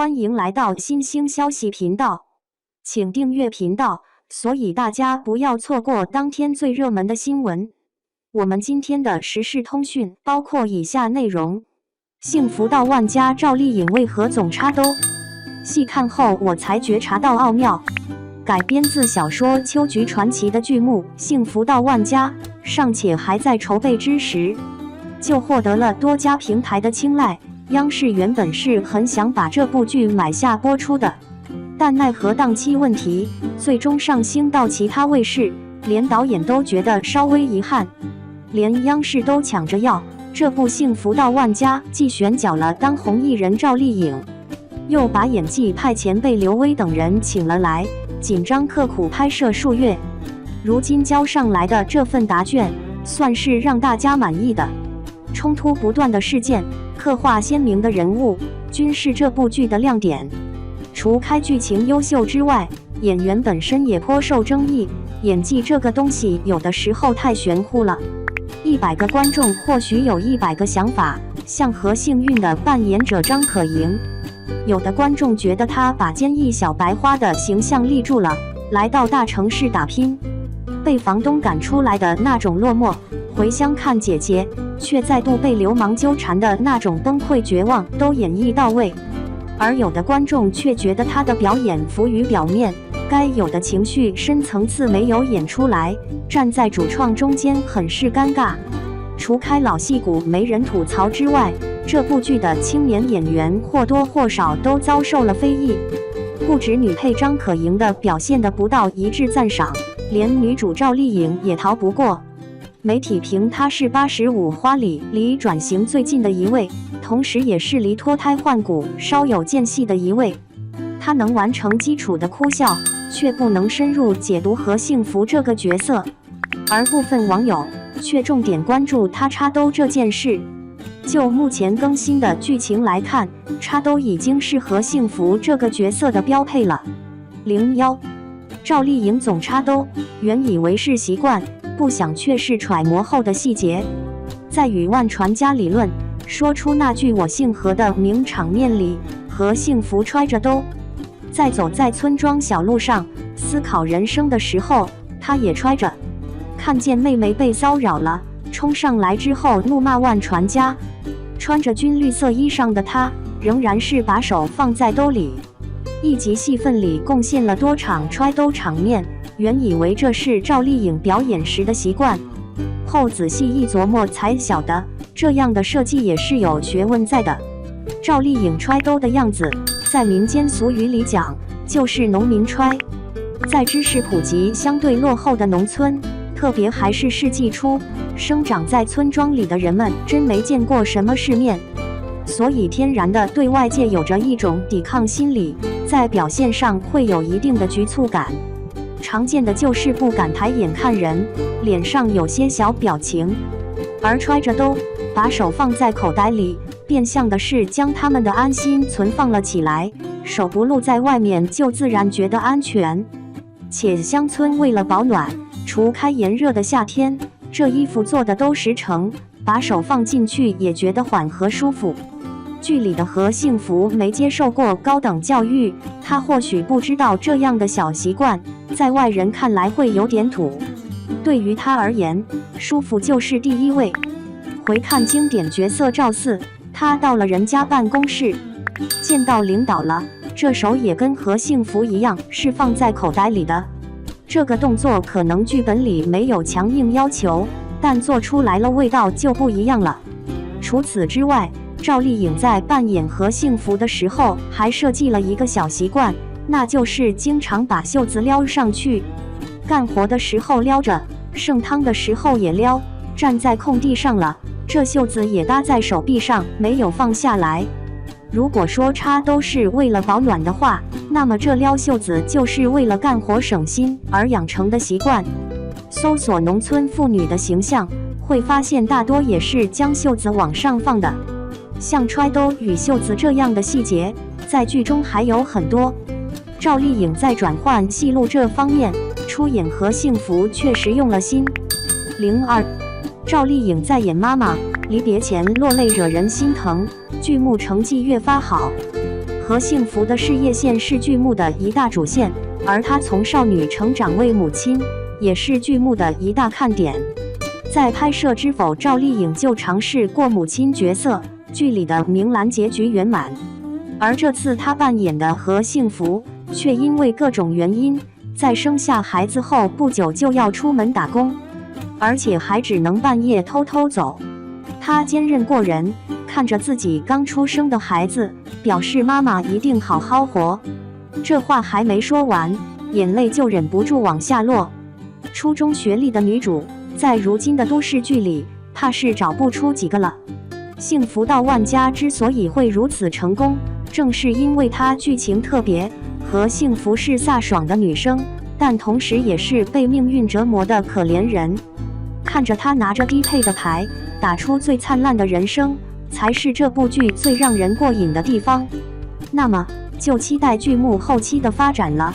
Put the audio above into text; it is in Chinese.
欢迎来到新兴消息频道，请订阅频道，所以大家不要错过当天最热门的新闻。我们今天的时事通讯包括以下内容：幸福到万家赵丽颖为何总插兜？细看后我才觉察到奥妙。改编自小说《秋菊传奇》的剧目《幸福到万家》尚且还在筹备之时，就获得了多家平台的青睐。央视原本是很想把这部剧买下播出的，但奈何档期问题，最终上星到其他卫视，连导演都觉得稍微遗憾，连央视都抢着要。这部《幸福到万家》既选角了当红艺人赵丽颖，又把演技派前辈刘威等人请了来，紧张刻苦拍摄数月，如今交上来的这份答卷，算是让大家满意的。冲突不断的事件，刻画鲜明的人物，均是这部剧的亮点。除开剧情优秀之外，演员本身也颇受争议。演技这个东西有的时候太玄乎了，100个观众或许有100个想法。像何幸运的扮演者张可盈，有的观众觉得她把坚毅小白花的形象立住了，来到大城市打拼，被房东赶出来的那种落寞，回乡看姐姐却再度被流氓纠缠的那种崩溃绝望都演绎到位。而有的观众却觉得他的表演浮于表面，该有的情绪深层次没有演出来，站在主创中间很是尴尬。除开老戏骨没人吐槽之外，这部剧的青年演员或多或少都遭受了非议。不止女配张可盈的表现的不到一致赞赏，连女主赵丽颖也逃不过。媒体评她是85花里离转型最近的一位，同时也是离脱胎换骨稍有间隙的一位。她能完成基础的哭笑，却不能深入解读何幸福这个角色，而部分网友却重点关注她插兜这件事。就目前更新的剧情来看，插兜已经是何幸福这个角色的标配了。01赵丽颖总插兜，原以为是习惯，不想却是揣摩后的细节。在与万传家理论说出那句我姓何的名场面里，何幸福揣着兜，在走在村庄小路上思考人生的时候，他也揣着。看见妹妹被骚扰了，冲上来之后怒骂万传家。穿着军绿色衣裳的他，仍然是把手放在兜里。一集戏份里贡献了多场揣兜场面，原以为这是赵丽颖表演时的习惯，后仔细一琢磨才晓得，这样的设计也是有学问在的。赵丽颖揣兜的样子，在民间俗语里讲，就是农民揣。在知识普及相对落后的农村，特别还是世纪初，生长在村庄里的人们真没见过什么世面，所以天然的对外界有着一种抵抗心理，在表现上会有一定的局促感。常见的就是不敢抬眼看人，脸上有些小表情。而揣着兜，把手放在口袋里，变相的是将他们的安心存放了起来，手不露在外面就自然觉得安全。且乡村为了保暖，除开炎热的夏天，这衣服做的都实诚，把手放进去也觉得缓和舒服。剧里的何幸福没接受过高等教育，她或许不知道这样的小习惯，在外人看来会有点土。对于她而言，舒服就是第一位。回看经典角色赵四，她到了人家办公室，见到领导了，这手也跟何幸福一样是放在口袋里的。这个动作可能剧本里没有强硬要求，但做出来了味道就不一样了。除此之外，赵丽颖在扮演何幸福的时候，还设计了一个小习惯，那就是经常把袖子撩上去，干活的时候撩着，盛汤的时候也撩，站在空地上了，这袖子也搭在手臂上，没有放下来。如果说插兜是为了保暖的话，那么这撩袖子就是为了干活省心而养成的习惯。搜索农村妇女的形象，会发现大多也是将袖子往上放的。像揣兜与袖子这样的细节，在剧中还有很多。赵丽颖在转换戏路这方面，出演何幸福确实用了心。02赵丽颖在演妈妈离别前落泪惹人心疼，剧目成绩越发好。和幸福的事业线是剧目的一大主线，而她从少女成长为母亲，也是剧目的一大看点。在拍摄《知否》，赵丽颖就尝试过母亲角色，剧里的明兰结局圆满。而这次她扮演的何幸福，却因为各种原因，在生下孩子后不久就要出门打工，而且还只能半夜偷偷走。她坚韧过人，看着自己刚出生的孩子，表示妈妈一定好好活。这话还没说完，眼泪就忍不住往下落。初中学历的女主，在如今的都市剧里，怕是找不出几个了。幸福到万家之所以会如此成功，正是因为她剧情特别。何幸福是飒爽的女生，但同时也是被命运折磨的可怜人。看着她拿着低配的牌，打出最灿烂的人生，才是这部剧最让人过瘾的地方。那么，就期待剧目后期的发展了。